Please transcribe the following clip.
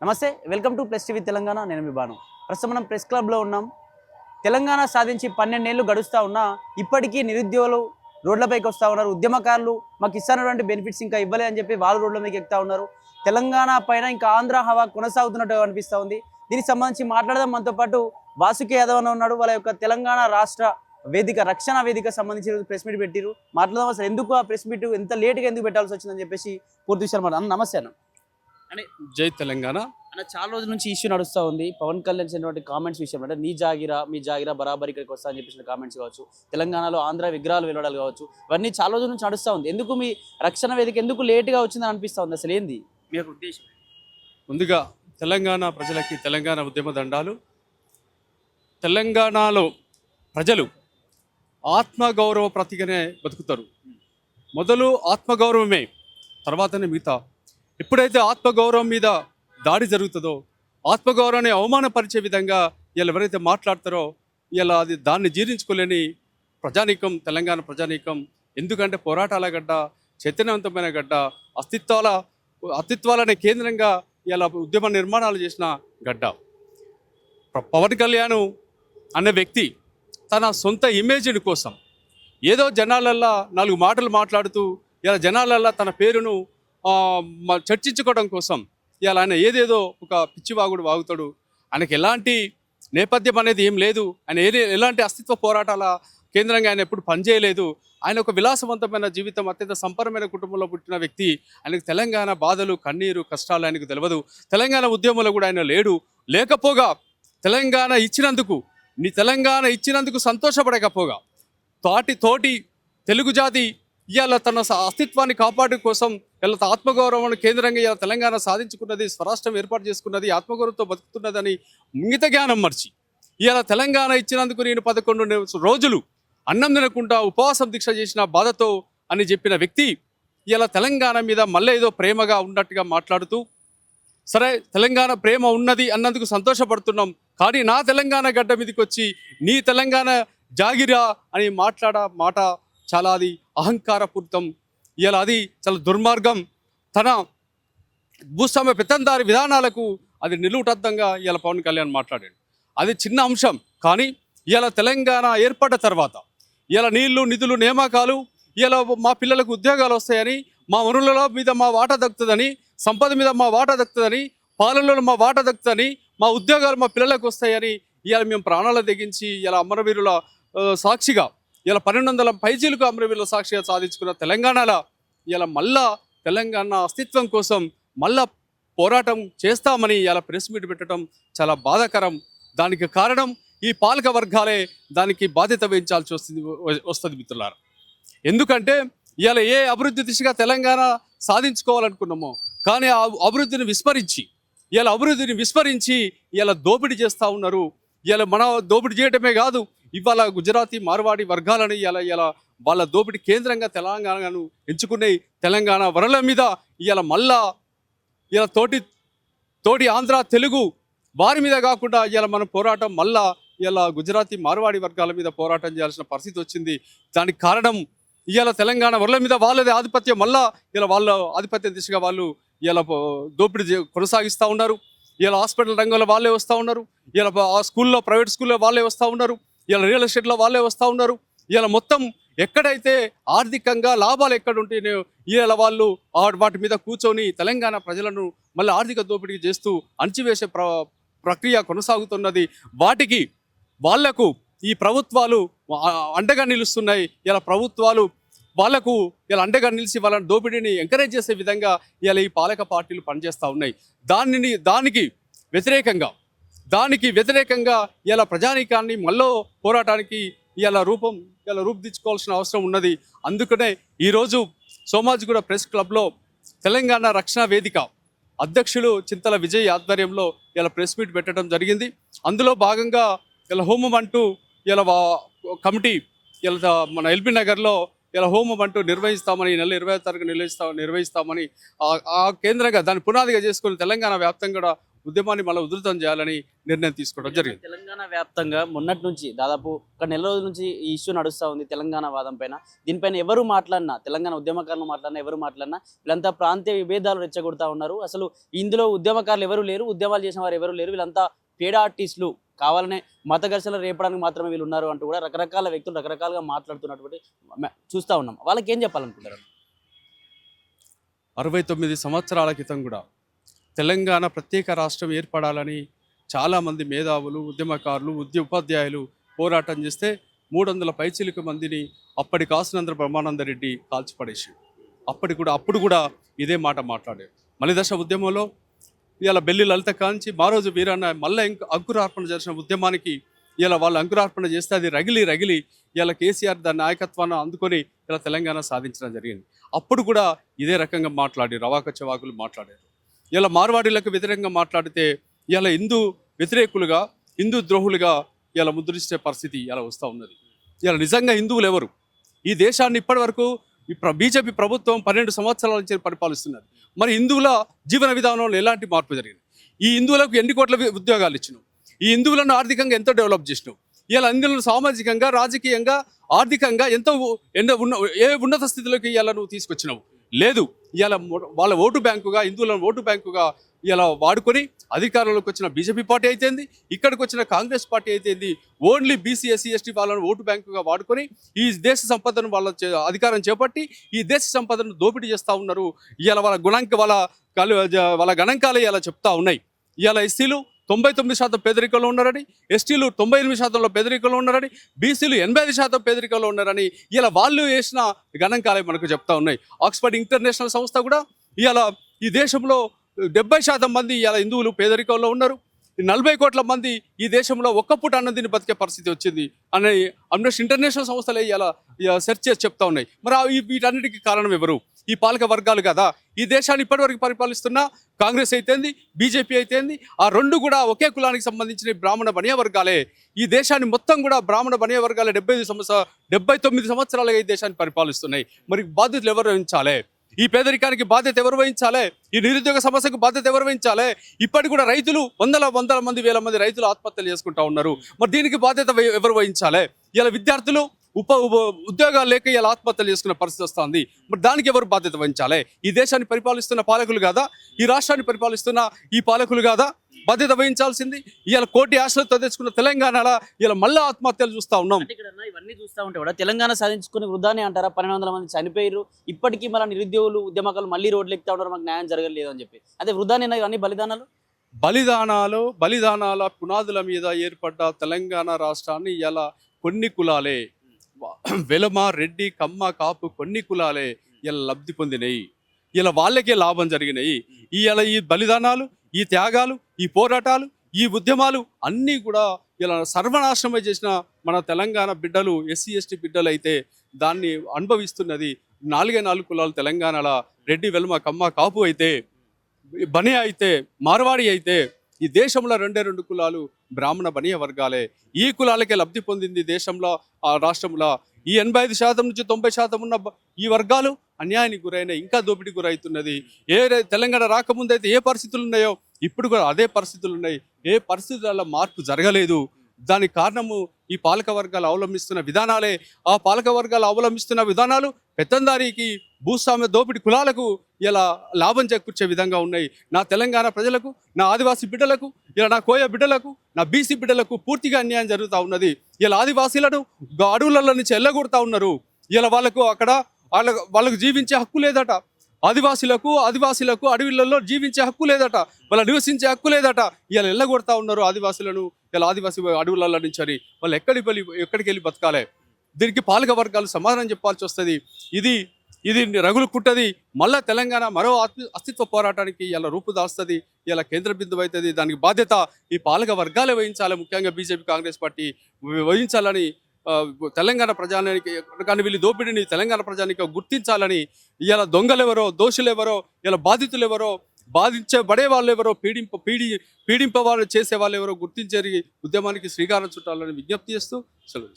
నమస్తే, welcome to plus TV Telangana. నేను మీ బాను. ప్రస్తుతం మనం ప్రెస్ క్లబ్లో ఉన్నాం. తెలంగాణ సాధించి 12 ఏళ్ళు గడుస్తూ ఉన్నా ఇప్పటికీ నిరుద్యోగులు రోడ్లపైకి వస్తూ ఉన్నారు. ఉద్యమకారులు మాకు ఇస్తున్నటువంటి బెనిఫిట్స్ ఇంకా ఇవ్వలే అని చెప్పి వాళ్ళు రోడ్ల మీద ఎక్కుతూ ఉన్నారు. తెలంగాణ పైన ఇంకా ఆంధ్ర హవా కొనసాగుతున్నట్టు అనిపిస్తూ ఉంది. దీనికి సంబంధించి మాట్లాడదాం. మనతో పాటు వాసుకి యాదవ్ అన్న ఉన్నాడు. వాళ్ళ యొక్క తెలంగాణ రాష్ట్ర వేదిక రక్షణ వేదిక సంబంధించి ప్రెస్ మీట్ పెట్టిరు. మాట్లాడదాం అసలు ఎందుకు ఆ ప్రెస్ మీట్ ఎంత లేట్గా ఎందుకు పెట్టాల్సి వచ్చిందని చెప్పేసి పూర్తి విషయాలు మాట్లాడదాం. నమస్తే అన్న. అంటే జై తెలంగాణ. అన్న, చాలా రోజుల నుంచి ఇష్యూ నడుస్తూ ఉంది. పవన్ కళ్యాణ్ చేసినటువంటి కామెంట్స్ విషయం అంటే మీ జాగిరా బరాబర్ ఇక్కడికి వస్తా అని చెప్పేసిన కామెంట్స్ కావచ్చు, తెలంగాణలో ఆంధ్ర విగ్రహాలు వెలవడాలు కావచ్చు, ఇవన్నీ చాలా రోజుల నుంచి నడుస్తూ ఉంది. ఎందుకు మీ రక్షణ వేదిక ఎందుకు లేట్గా వచ్చిందని అనిపిస్తూ ఉంది? అసలు ఏంది మీ యొక్క ఉద్దేశం? ముందుగా తెలంగాణ ప్రజలకి తెలంగాణ ఉద్యమ దండాలు. తెలంగాణలో ప్రజలు ఆత్మగౌరవ ప్రతిగానే బతుకుతారు. మొదలు ఆత్మగౌరవమే, తర్వాతనే మిగతా. ఎప్పుడైతే ఆత్మగౌరవం మీద దాడి జరుగుతుందో, ఆత్మగౌరవాన్ని అవమానపరిచే విధంగా ఇలా ఎవరైతే మాట్లాడతారో ఇలా దాన్ని జీర్ణించుకోలేని ప్రజానీకం తెలంగాణ ప్రజానీకం. ఎందుకంటే పోరాటాల గడ్డ, చైతన్యవంతమైన గడ్డ, అస్తిత్వాలనే కేంద్రంగా ఇలా ఉద్యమ నిర్మాణాలు చేసిన గడ్డ. పవన్ కళ్యాణ్ అనే వ్యక్తి తన సొంత ఇమేజ్ని కోసం ఏదో జనాలల్లా 4 మాటలు మాట్లాడుతూ ఇలా జనాలల్లా తన పేరును చర్చించుకోవడం కోసం ఇలా ఆయన ఏదేదో ఒక పిచ్చివాగుడు వాగుతాడు. ఆయనకి ఎలాంటి నేపథ్యం అనేది ఏం లేదు. ఆయన ఎలాంటి అస్తిత్వ పోరాటాల కేంద్రంగా ఆయన ఎప్పుడు పనిచేయలేదు. ఆయన ఒక విలాసవంతమైన జీవితం, అత్యంత సంపన్నమైన కుటుంబంలో పుట్టిన వ్యక్తి. ఆయనకు తెలంగాణ బాధలు, కన్నీరు, కష్టాలు ఆయనకు తెలియదు. తెలంగాణ ఉద్యమంలో కూడా ఆయన లేకపోగా తెలంగాణ ఇచ్చినందుకు సంతోషపడకపోగా తోటి తెలుగు జాతి ఇవాళ తన అస్తిత్వాన్ని కాపాడు కోసం ఇలా ఆత్మగౌరవాన్ని కేంద్రంగా ఇలా తెలంగాణ సాధించుకున్నది, స్వరాష్ట్రం ఏర్పాటు చేసుకున్నది, ఆత్మగౌరవంతో బతుకుతున్నదని మిగతా జ్ఞానం మర్చి ఇవాళ తెలంగాణ ఇచ్చినందుకు నేను 11 రోజులు అన్నం తినకుండా ఉపవాసం దీక్ష చేసిన బాధతో అని చెప్పిన వ్యక్తి ఇలా తెలంగాణ మీద మళ్ళీ ఏదో ప్రేమగా ఉన్నట్టుగా మాట్లాడుతూ, సరే తెలంగాణ ప్రేమ ఉన్నది అన్నందుకు సంతోషపడుతున్నాం, కానీ నా తెలంగాణ గడ్డ మీదకి వచ్చి నీ తెలంగాణ జాగిరా అని మాట చాలా అది అహంకారపూరితం. ఇలా అది చాలా దుర్మార్గం. తన భూస్వామ్య పెత్తందారి విధానాలకు అది నిలువుటద్దంగా ఇలా పవన్ కళ్యాణ్ మాట్లాడాడు. అది చిన్న అంశం, కానీ ఇలా తెలంగాణ ఏర్పడ్డ తర్వాత ఇలా నీళ్లు, నిధులు, నియామకాలు, ఇలా మా పిల్లలకు ఉద్యోగాలు వస్తాయని, మా వనరుల మీద మా వాటా దక్కుతుందని, సంపద మీద మా వాటా దక్కుతుందని, పాలనలో మా వాటా దక్కుతుందని, మా ఉద్యోగాలు మా పిల్లలకు వస్తాయని ఇలా మేము ప్రాణాలు తెగించి ఇలా అమరవీరుల సాక్షిగా ఇలా 1200 పైచీలకు అమరవీరుల సాక్షిగా సాధించుకున్న తెలంగాణలో ఇలా మళ్ళా తెలంగాణ అస్తిత్వం కోసం మళ్ళా పోరాటం చేస్తామని ఇలా ప్రెస్ మీట్ పెట్టడం చాలా బాధాకరం. దానికి కారణం ఈ పాలక వర్గాలే దానికి బాధ్యత వహించాల్సి వస్తుంది మిత్రులారా. ఎందుకంటే ఇలా ఏ అభివృద్ధి దిశగా తెలంగాణ సాధించుకోవాలనుకున్నామో, కానీ ఆ అభివృద్ధిని విస్మరించి ఇలా దోపిడీ చేస్తూ ఉన్నారు. ఇలా మన దోపిడీ చేయటమే కాదు, ఇవాళ గుజరాతీ మార్వాడి వర్గాలని ఇలా వాళ్ళ దోపిడీ కేంద్రంగా తెలంగాణను ఎంచుకునే తెలంగాణ వరల మీద ఇలా మళ్ళా ఇలా తోటి ఆంధ్ర తెలుగు వారి మీద కాకుండా ఇలా మన పోరాటం మళ్ళా ఇలా గుజరాతీ మార్వాడి వర్గాల మీద పోరాటం చేయాల్సిన పరిస్థితి వచ్చింది. దానికి కారణం ఇవాళ తెలంగాణ వరల మీద వాళ్ళది ఆధిపత్యం, మళ్ళా ఇలా వాళ్ళ ఆధిపత్యం దిశగా వాళ్ళు ఇలా దోపిడీ కొనసాగిస్తూ ఉన్నారు. ఇలా హాస్పిటల్ రంగంలో వాళ్ళే వస్తూ ఉన్నారు, ఇలా ప్రైవేట్ స్కూల్లో వాళ్ళే వస్తూ ఉన్నారు, ఇలా రియల్ ఎస్టేట్లో వాళ్ళే వస్తూ ఉన్నారు. ఇలా మొత్తం ఎక్కడైతే ఆర్థికంగా లాభాలు ఎక్కడుంటాయో ఇలా వాళ్ళు వాటి మీద కూర్చొని తెలంగాణ ప్రజలను మళ్ళీ ఆర్థిక దోపిడీ చేస్తూ అణచివేసే ప్రక్రియ కొనసాగుతున్నది. వాళ్లకు ఈ ప్రభుత్వాలు అండగా నిలుస్తున్నాయి. ఇలా ప్రభుత్వాలు వాళ్లకు ఇలా అండగా నిలిచి వాళ్ళ దోపిడీని ఎంకరేజ్ చేసే విధంగా ఇలా ఈ పాలక పార్టీలు పనిచేస్తూ ఉన్నాయి. దానికి వ్యతిరేకంగా ఇలా ప్రజానీకాన్ని మళ్ళీ పోరాటానికి ఇలా రూపుదిద్దుకోవాల్సిన అవసరం ఉన్నది. అందుకనే ఈరోజు సోమాజిగూడ ప్రెస్ క్లబ్లో తెలంగాణ రక్షణ వేదిక అధ్యక్షులు చింతల విజయ్ ఆధ్వర్యంలో ఇలా ప్రెస్ మీట్ పెట్టడం జరిగింది. అందులో భాగంగా ఇలా హోమం అంటూ ఇలా కమిటీ ఇలా మన ఎల్బీ నగర్లో ఇలా హోమం అంటూ నిర్వహిస్తామని, నెల 20వ తారీఖు నిర్వహిస్తామని ఆ కేంద్రంగా దాన్ని పునాదిగా చేసుకుని తెలంగాణ వ్యాప్తంగా కూడా ఉద్యమాన్ని మళ్ళీ ఉధృతం చేయాలని నిర్ణయం తీసుకోవడం జరిగింది. తెలంగాణ వ్యాప్తంగా మొన్నటి నుంచి దాదాపు ఒక నెల రోజుల నుంచి ఈ ఇష్యూ నడుస్తూ ఉంది తెలంగాణ వాదం పైన. దీనిపైన ఎవరు మాట్లాడినా, తెలంగాణ ఉద్యమకారులు మాట్లాడినా, ఎవరు మాట్లాడినా వీళ్ళంతా ప్రాంతీయ విభేదాలు రెచ్చగొడతా ఉన్నారు. అసలు ఇందులో ఉద్యమకారులు ఎవరు లేరు, ఉద్యమాలు చేసిన వారు ఎవరు లేరు, వీళ్ళంతా పేడ ఆర్టిస్టులు, కావాలనే మత ఘర్షణలు రేపడానికి మాత్రమే వీళ్ళు ఉన్నారు అంటూ కూడా రకరకాల వ్యక్తులు రకరకాలుగా మాట్లాడుతున్నటువంటి చూస్తూ ఉన్నాం. వాళ్ళకి ఏం చెప్పాలనుకుంటారు? 69 సంవత్సరాల క్రితం కూడా తెలంగాణ ప్రత్యేక రాష్ట్రం ఏర్పడాలని చాలామంది మేధావులు, ఉద్యమకారులు, ఉపాధ్యాయులు పోరాటం చేస్తే 300 పైచిలుకు మందిని అప్పటి కాసునంద్ర బ్రహ్మానందరెడ్డి కాల్చిపడేసి అప్పుడు కూడా ఇదే మాట మాట్లాడారు. మలిదశ ఉద్యమంలో ఇలా బెల్లి లలిత కాంచి మారోజు వీరన్న మళ్ళీ అంకురార్పణ చేసిన ఉద్యమానికి ఇలా వాళ్ళు అంకురార్పణ చేస్తే అది రగిలి ఇలా కేసీఆర్ దాని నాయకత్వాన్ని అందుకొని ఇలా తెలంగాణ సాధించడం జరిగింది. అప్పుడు కూడా ఇదే రకంగా మాట్లాడారు, రవాక చవాకులు మాట్లాడారు. ఇలా మార్వాడీలకు వ్యతిరేకంగా మాట్లాడితే ఇలా హిందూ వ్యతిరేకులుగా, హిందూ ద్రోహులుగా ఇలా ముద్రించే పరిస్థితి ఇలా వస్తూ ఉన్నది. ఇలా నిజంగా హిందువులు ఎవరు? ఈ దేశాన్ని ఇప్పటి వరకు బీజేపీ ప్రభుత్వం 12 సంవత్సరాల నుంచి పరిపాలిస్తున్నది. మరి హిందువుల జీవన విధానంలో ఎలాంటి మార్పు జరిగింది? ఈ హిందువులకు ఎన్ని కోట్ల ఉద్యోగాలు ఇచ్చినావు? ఈ హిందువులను ఆర్థికంగా ఎంతో డెవలప్ చేసినావు? ఇలా హిందువులను సామాజికంగా, రాజకీయంగా, ఆర్థికంగా ఎంతో ఏ ఉన్నత స్థితిలోకి ఇలా నువ్వు తీసుకొచ్చినావు? లేదు. ఇలా వాళ్ళ ఓటు బ్యాంకుగా, హిందువులను ఓటు బ్యాంకుగా ఇలా వాడుకొని అధికారంలోకి వచ్చిన బీజేపీ పార్టీ అయితేంది, ఇక్కడికి వచ్చిన కాంగ్రెస్ పార్టీ అయితేంది, ఓన్లీ బీసీ, ఎస్సీ, ఎస్టీ వాళ్ళను ఓటు బ్యాంకుగా వాడుకొని ఈ దేశ సంపదను వాళ్ళ అధికారం చేపట్టి ఈ దేశ సంపదను దోపిడీ చేస్తూ ఉన్నారు. ఇలా వాళ్ళ గణాంకాలు ఇలా చెప్తా ఉన్నాయి. ఇలా ఎస్సీలు 99% పేదరికంలో ఉన్నారని, ఎస్టీలు 98% పేదరికంలో ఉన్నారని, బీసీలు 85% పేదరికంలో ఉన్నారని ఇలా వాళ్ళు వేసిన గణాంకాలే మనకు చెప్తా ఉన్నాయి. ఆక్స్ఫర్డ్ ఇంటర్నేషనల్ సంస్థ కూడా ఇలా ఈ దేశంలో 70% మంది ఇలా హిందువులు పేదరికంలో ఉన్నారు, 40 కోట్ల మంది ఈ దేశంలో ఒక్క పూట అన్నదిని బతికే పరిస్థితి వచ్చింది అని అమ్నెస్టీ ఇంటర్నేషనల్ సంస్థలే ఇలా సెర్చ్ చేసి చెప్తా ఉన్నాయి. మరి వీటన్నిటికీ కారణం ఎవరు? ఈ పాలక వర్గాలు కదా. ఈ దేశాన్ని ఇప్పటివరకు పరిపాలిస్తున్న కాంగ్రెస్ అయితేంది, బీజేపీ అయితేంది, ఆ రెండు కూడా ఒకే కులానికి సంబంధించిన బ్రాహ్మణ బనియా వర్గాలే. ఈ దేశాన్ని మొత్తం కూడా బ్రాహ్మణ బనియా వర్గాలే 79 సంవత్సరాలుగా ఈ దేశాన్ని పరిపాలిస్తున్నాయి. మరి బాధ్యతలు ఎవరు వహించాలి? ఈ పేదరికానికి బాధ్యత ఎవరు వహించాలి? ఈ నిరుద్యోగ సమస్యకు బాధ్యత ఎవరు వహించాలి? ఇప్పటికి కూడా రైతులు వందల మంది, వేల మంది రైతులు ఆత్మహత్యలు చేసుకుంటా ఉన్నారు. మరి దీనికి బాధ్యత ఎవరు వహించాలి? ఇలా విద్యార్థులు ఉద్యోగాలు లేక ఇలా ఆత్మహత్యలు చేసుకునే పరిస్థితి వస్తుంది. మరి దానికి ఎవరు బాధ్యత వహించాలి? ఈ దేశాన్ని పరిపాలిస్తున్న పాలకులు కాదా? ఈ రాష్ట్రాన్ని పరిపాలిస్తున్న ఈ పాలకులు కాదా బాధ్యత వహించాల్సింది? ఇలా కోటి ఆశలతో తెచ్చుకున్న తెలంగాణలో ఇలా మళ్ళీ ఆత్మహత్యలు చూస్తూ ఉన్నాం. ఇవన్నీ చూస్తూ ఉంటే కూడా తెలంగాణ సాధించుకుని వృధానే అంటారా? 1200 మంది చనిపోయారు, ఇప్పటికీ మళ్ళీ నిరుద్యోగులు, ఉద్యమకాలు మళ్ళీ రోడ్లు ఎక్కుతా ఉన్నారు, మాకు న్యాయం జరగలేదు అని చెప్పి. అదే వృధానే ఇవన్నీ బలిదానాల పునాదుల మీద ఏర్పడ్డ తెలంగాణ రాష్ట్రాన్ని ఇలా కొన్ని కులాలే, వెలమ, రెడ్డి, కమ్మ, కాపు కొన్ని కులాలే ఇలా లబ్ధి పొందినాయి. ఇలా వాళ్ళకే లాభం జరిగినాయి. ఈ బలిదానాలు, ఈ త్యాగాలు, ఈ పోరాటాలు, ఈ ఉద్యమాలు అన్నీ కూడా ఇలా సర్వనాశనమై చేసిన మన తెలంగాణ బిడ్డలు, ఎస్సీ ఎస్టీ బిడ్డలు అయితే దాన్ని అనుభవిస్తున్నది 4 కులాలు తెలంగాణలో. రెడ్డి, వెలమ, కమ్మ, కాపు అయితే, బనియా అయితే, మార్వాడి అయితే, ఈ దేశంలో 2 కులాలు బ్రాహ్మణ బనియా వర్గాలే. ఈ కులాలకే లబ్ధి పొందింది దేశంలో, ఆ రాష్ట్రంలో. ఈ 85% నుంచి 90% ఉన్న ఈ వర్గాలు అన్యాయానికి గురైన, ఇంకా దోపిడీ గురవుతున్నది. తెలంగాణ రాకముందైతే ఏ పరిస్థితులు ఉన్నాయో ఇప్పుడు కూడా అదే పరిస్థితులు ఉన్నాయి. ఏ పరిస్థితులలో మార్పు జరగలేదు. దానికి కారణము ఈ పాలక వర్గాలు అవలంబిస్తున్న విధానాలే. ఆ పాలక వర్గాలు అవలంబిస్తున్న విధానాలు పెత్తందారికి, భూస్వామ్య దోపిడీ కులాలకు ఇలా లాభం చేకూర్చే విధంగా ఉన్నాయి. నా తెలంగాణ ప్రజలకు, నా ఆదివాసీ బిడ్డలకు, ఇలా నా కోయ బిడ్డలకు, నా బీసీ బిడ్డలకు పూర్తిగా అన్యాయం జరుగుతూ ఉన్నది. ఇలా ఆదివాసీలను అడవులలో నుంచి ఎల్లగొడతా ఉన్నారు. ఇలా వాళ్ళకు జీవించే హక్కు లేదట. ఆదివాసీలకు అడవులలో జీవించే హక్కు లేదట, వాళ్ళు నివసించే హక్కు లేదట. ఇలా ఎల్లగొడతా ఉన్నారు ఆదివాసీలను. ఇలా ఆదివాసీ అడవులలో నుంచి అని వాళ్ళు ఎక్కడికి వెళ్ళి బతకాలి? దీనికి పాలక వర్గాలు సమాధానం చెప్పాల్సి వస్తుంది. ఇది రగులు పుట్టది. మళ్ళా తెలంగాణ మరో అస్తిత్వ పోరాటానికి ఇలా రూపుదాస్తుంది, ఇలా కేంద్ర బిందువు అవుతుంది. దానికి బాధ్యత ఈ పాలక వర్గాలే వహించాలి. ముఖ్యంగా బీజేపీ, కాంగ్రెస్ పార్టీ వహించాలని, తెలంగాణ ప్రజానికి కానీ వీళ్ళు దోపిడీని తెలంగాణ ప్రజానికి గుర్తించాలని, ఇలా దొంగలెవరో, దోషులెవరో, ఇలా బాధితులెవరో, బాధించబడే వాళ్ళు ఎవరో, పీడింప వాళ్ళు చేసే వాళ్ళు ఎవరో గుర్తించే ఉద్యమానికి శ్రీకారం చుట్టాలని విజ్ఞప్తి చేస్తూ సెలవు.